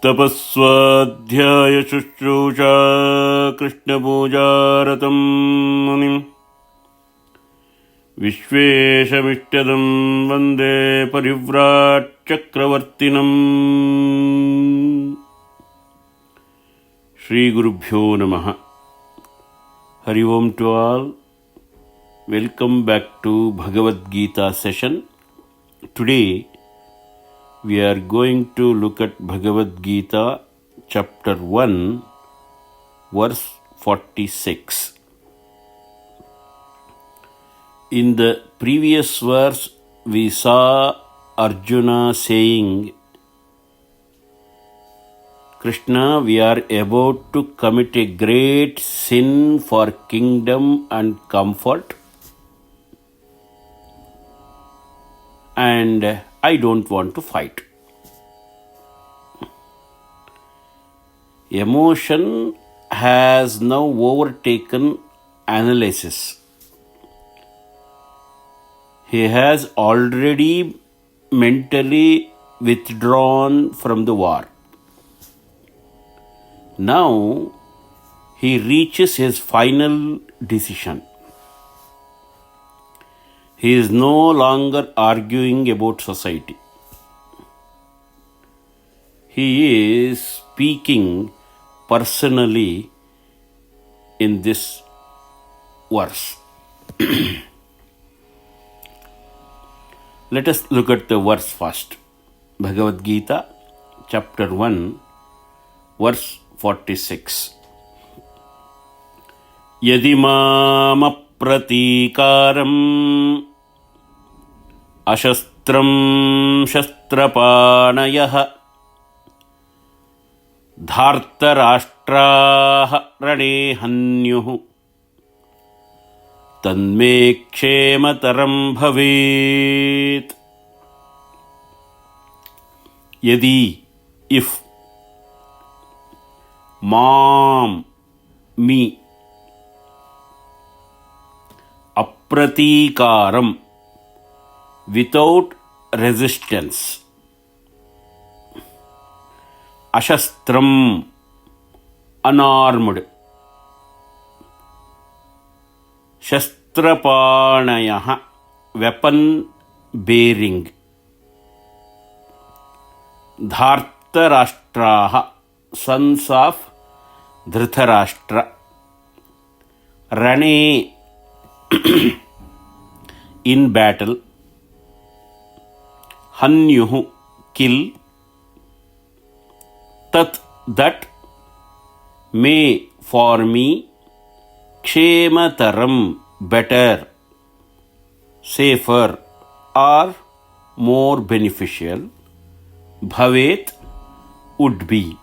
तपस्वाध्याय शुश्रूषा कृष्णपूजारतं मुनिम् विश्वेशमिष्टदं वन्दे परिव्राट् चक्रवर्तिनम्। श्रीगुरुभ्यो नमः. Hari Om to all. Welcome back to Bhagavad Gita session. Today we are going to look at Bhagavad Gita chapter 1 verse 46. In the previous verse we saw Arjuna saying, Krishna, we are about to commit a great sin for kingdom and comfort, and I don't want to fight. Emotion has now overtaken analysis. He has already mentally withdrawn from the war. Now he reaches his final decision. He is no longer arguing about society. He is speaking personally in this verse. Let us look at the verse first. Bhagavad Gita, chapter 1, verse 46. Yadi mam apratikaram ashastram shastrapanayah dhartarashtraha rane hanyuh tanme kshemataram bhavet. Yadi, if, Mam, me, apratikaram, without resistance, ashastram, unarmed, shastrapanayah, weapon bearing, dhartarashtraha, sons of Dhritarashtra, Rane, in battle, Hanyuhu, kill, Tat, that, may, for me, Kshemataram, better, safer, or more beneficial, Bhavet, would be.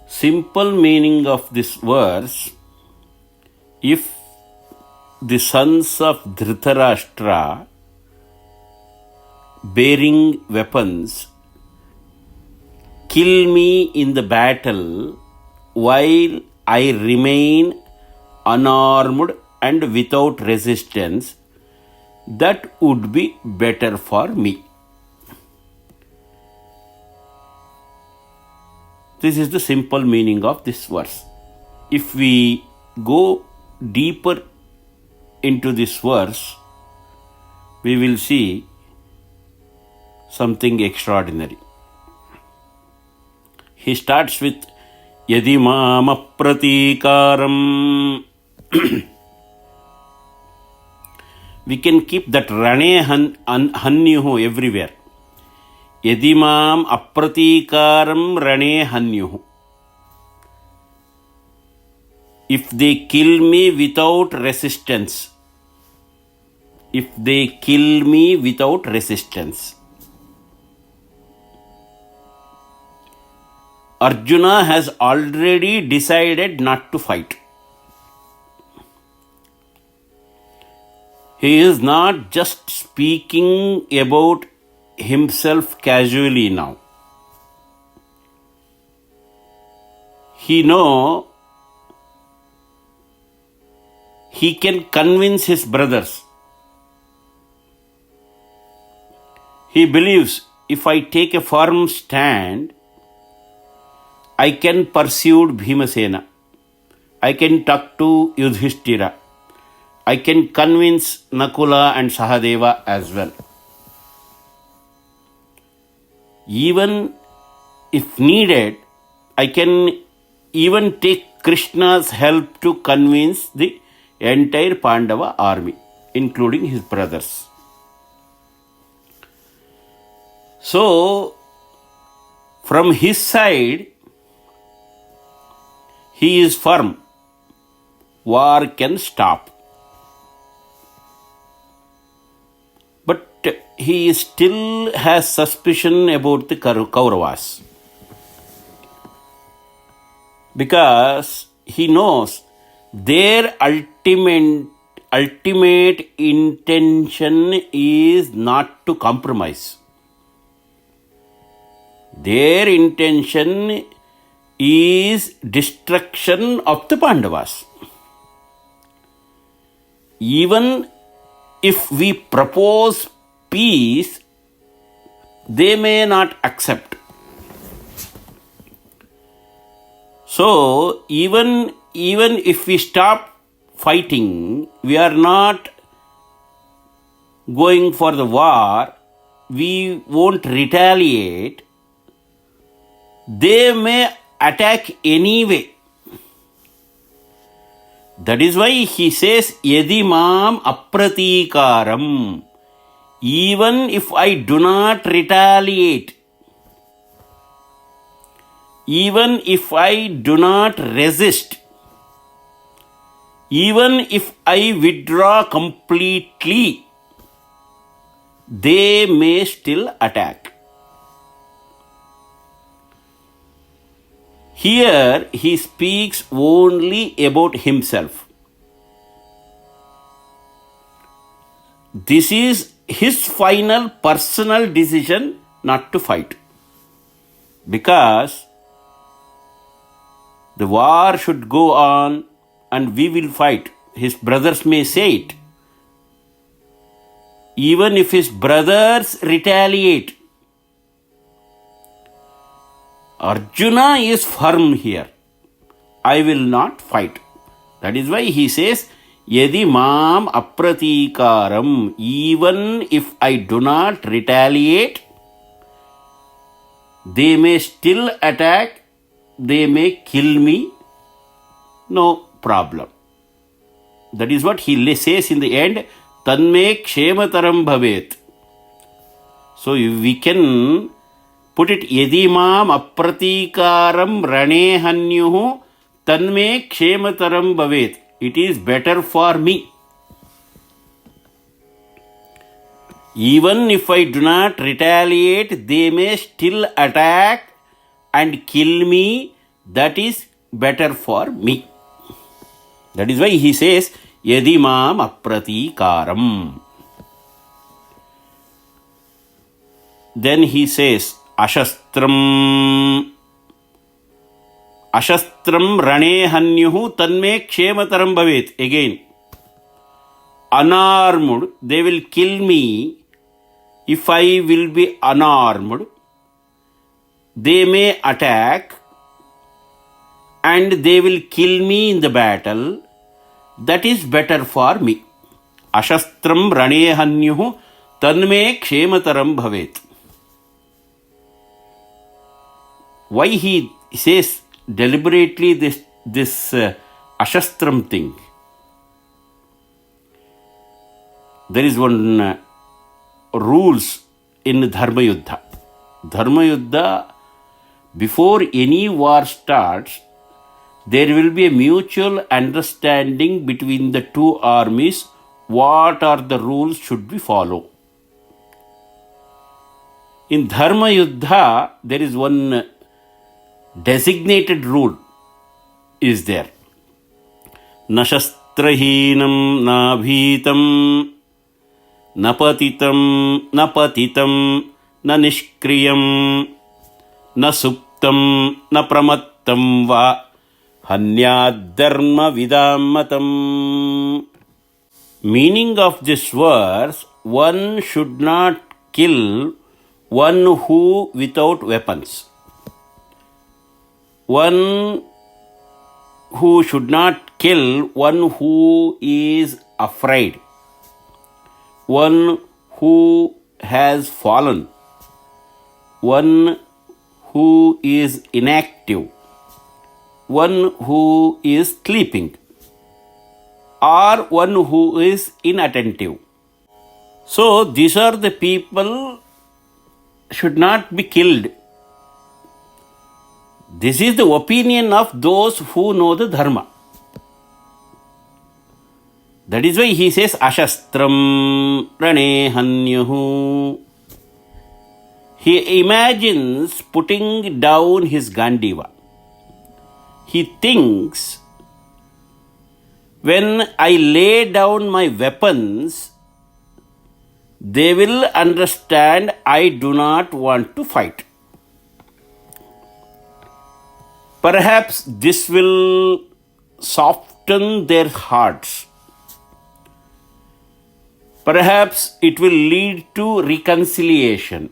Simple meaning of this verse: if the sons of Dhritarashtra bearing weapons kill me in the battle while I remain unarmed and without resistance, that would be better for me. This is the simple meaning of this verse. If we go deeper into this verse, we will see something extraordinary. He starts with Yadi mam apratikaram. We can keep that Rane Hanyuhu everywhere. Yadi mam apratikaram rane hanyuh. If they kill me without resistance. If they kill me without resistance. Arjuna has already decided not to fight. He is not just speaking about himself casually now. he know he can convince his brothers. He believes if I take a firm stand, I can pursue Bhimasena. I can talk to Yudhishthira. I can convince Nakula and Sahadeva as well. Even if needed, I can even take Krishna's help to convince the entire Pandava army, including his brothers. So, from his side, he is firm. War can stop. But he still has suspicion about the Kauravas. Because he knows their ultimate intention is not to compromise. Their intention is destruction of the Pandavas. Even if we propose peace, they may not accept. So, even if we stop fighting, we are not going for the war, we won't retaliate, they may attack anyway. That is why he says, Yadi mam apratikaram. Even if I do not retaliate, even if I do not resist, even if I withdraw completely, they may still attack. Here he speaks only about himself. This is his final personal decision not to fight. Because the war should go on and we will fight. His brothers may say it. Even if his brothers retaliate, Arjuna is firm here. I will not fight. That is why he says, Yadi mam apratikaram. Even if I do not retaliate, they may still attack, they may kill me, no problem. That is what he says in the end, Tanme kshemataram bhavet. So we can put it, Yadimam apratikaram rane hanyuhu tanme kshemataram bhavet. It is better for me. Even if I do not retaliate, they may still attack and kill me. That is better for me. That is why he says, Yadimam apratikaram. Then he says, Ashastram rane hanyuhu tanme kshemataram bhavet. Again, unarmed, they will kill me if I will be unarmed. They may attack and they will kill me in the battle. That is better for me. Ashastram rane hanyuhu tanme kshemataram bhavet. Why he says deliberately this ashastram thing? There is one rules in Dharma Yuddha. Dharma Yuddha, before any war starts, there will be a mutual understanding between the two armies. What are the rules should we follow? In Dharma Yuddha, there is one designated rule is there. Na shastrahinam na bhitam na patitam na nishkriyam na suptam na pramattam va hanyad-dharma vidam matam. Meaning of this verse: one should not kill one who without weapons. One who should not kill one who is afraid, one who has fallen, one who is inactive, one who is sleeping, or one who is inattentive. So these are the people should not be killed. This is the opinion of those who know the dharma. That is why he says ashastram rane hanyuhu. He imagines putting down his Gandiva. He thinks, when I lay down my weapons, they will understand I do not want to fight. Perhaps this will soften their hearts. Perhaps it will lead to reconciliation.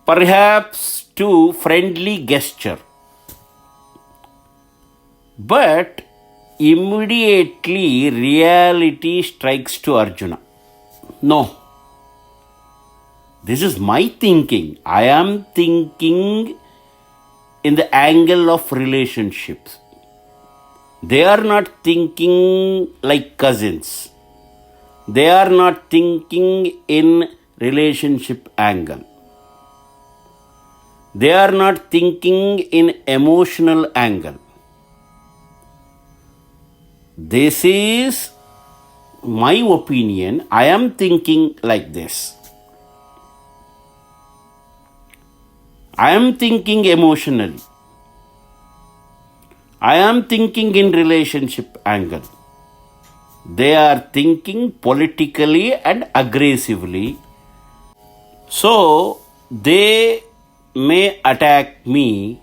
Perhaps to friendly gesture. But immediately reality strikes to Arjuna. No. This is my thinking. I am thinking in the angle of relationships. They are not thinking like cousins. They are not thinking in relationship angle. They are not thinking in emotional angle. This is my opinion. I am thinking like this. I am thinking emotionally. I am thinking in relationship angle. They are thinking politically and aggressively. So they may attack me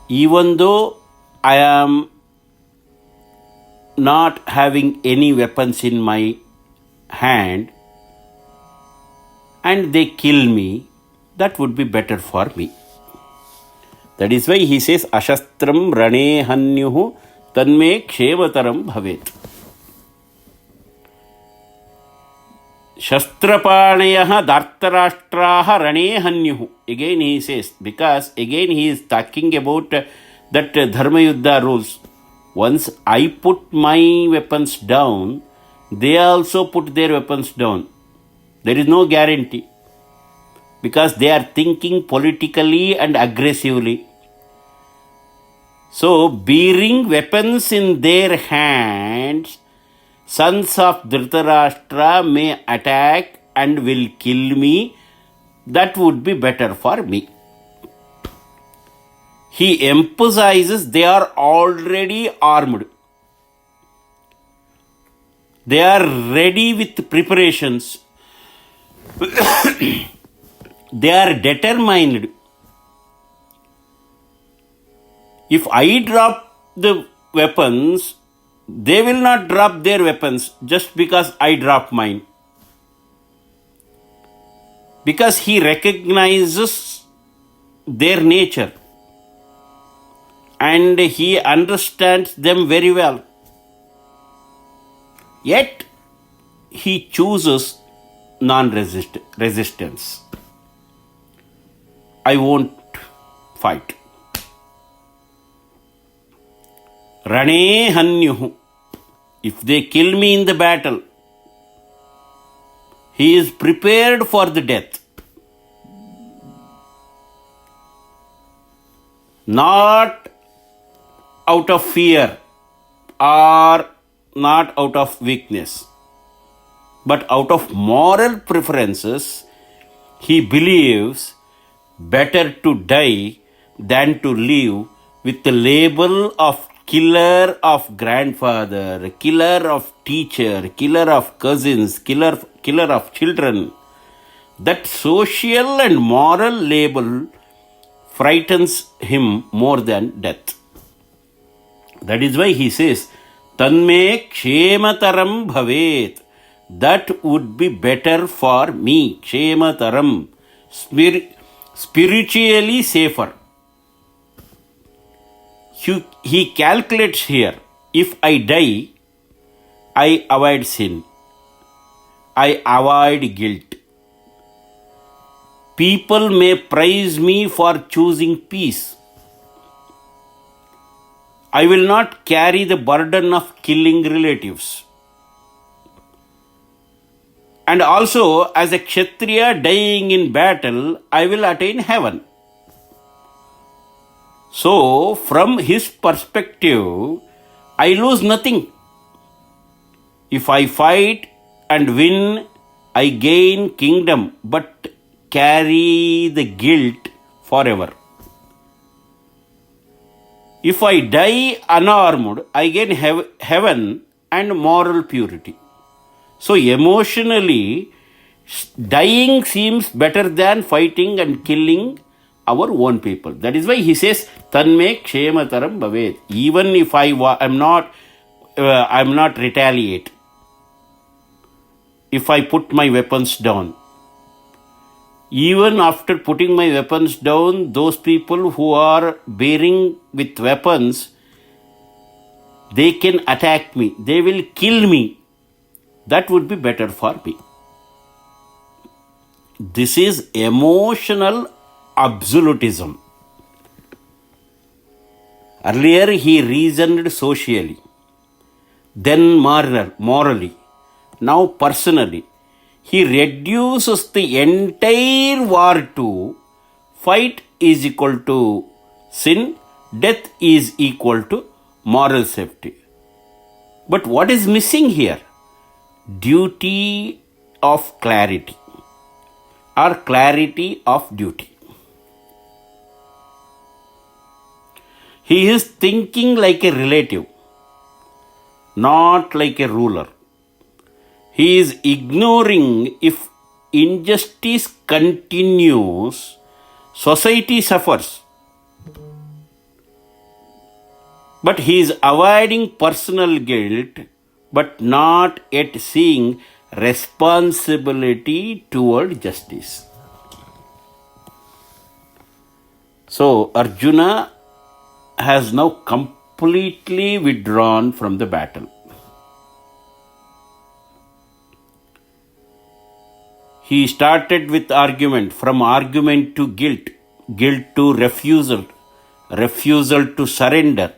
even though I am not having any weapons in my hand, and they kill me. That would be better for me. That is why he says ashastram rane hanyuhu tanme kshemataram bhavet. Shastrapanayah dartarashtraha rane hanyuhu. Again he says, because again he is talking about that dharma yuddha rules. Once I put my weapons down, they also put their weapons down. There is no guarantee. Because they are thinking politically and aggressively. So, bearing weapons in their hands, sons of Dhritarashtra may attack and will kill me. That would be better for me. He emphasizes they are already armed. They are ready with preparations. They are determined. If I drop the weapons, they will not drop their weapons just because I drop mine. Because he recognizes their nature and he understands them very well. Yet he chooses non-resistance. I won't fight. Rane hanyuhu. If they kill me in the battle, he is prepared for the death. Not out of fear or not out of weakness, but out of moral preferences, he believes better to die than to live with the label of killer of grandfather, killer of teacher, killer of cousins, killer of children. That social and moral label frightens him more than death. That is why he says, Tanme kshemataram bhavet. That would be better for me. Kshemataram. Spiritually safer. He calculates here, if I die, I avoid sin. I avoid guilt. People may praise me for choosing peace. I will not carry the burden of killing relatives. And also, as a Kshatriya dying in battle, I will attain heaven. So, from his perspective, I lose nothing. If I fight and win, I gain kingdom, but carry the guilt forever. If I die unarmed, I gain heaven and moral purity. So emotionally, dying seems better than fighting and killing our own people. That is why he says, Tanme kshemataram bhavet. Even if I'm not retaliate. If I put my weapons down. Even after putting my weapons down, those people who are bearing with weapons, they can attack me. They will kill me. That would be better for me. This is emotional absolutism. Earlier he reasoned socially, then morally, now personally. He reduces the entire war to fight is equal to sin, death is equal to moral safety. But what is missing here? Duty of clarity or clarity of duty. He is thinking like a relative, not like a ruler. He is ignoring if injustice continues, society suffers. But he is avoiding personal guilt, but not yet seeing responsibility toward justice. So Arjuna has now completely withdrawn from the battle. He started with argument, from argument to guilt, guilt to refusal, refusal to surrender.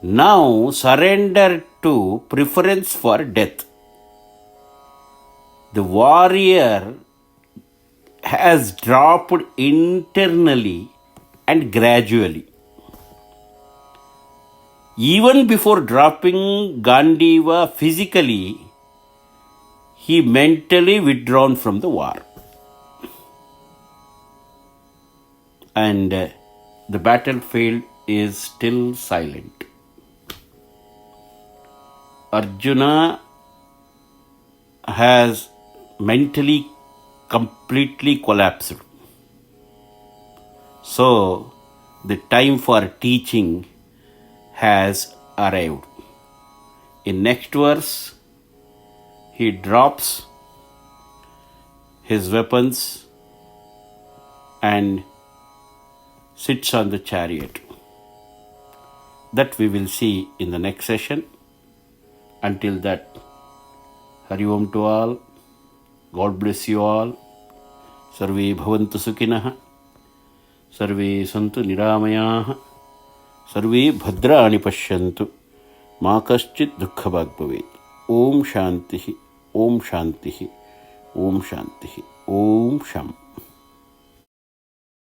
Now surrender to preference for death. The warrior has dropped internally and gradually. Even before dropping Gandiva physically, he mentally withdrawn from the war. And the battlefield is still silent. Arjuna has mentally completely collapsed. So the time for teaching has arrived. In next verse, he drops his weapons and sits on the chariot. That we will see in the next session. Until that, Hari Om to all. God bless you all. Sarve bhavantu sukhinah. Sarve santu niramayah. Sarve bhadrani pashyantu. Ma kaschit dukkha bhag bhavet. Om Shantihi. Om Shantihi. Om Shantihi. Om Sham.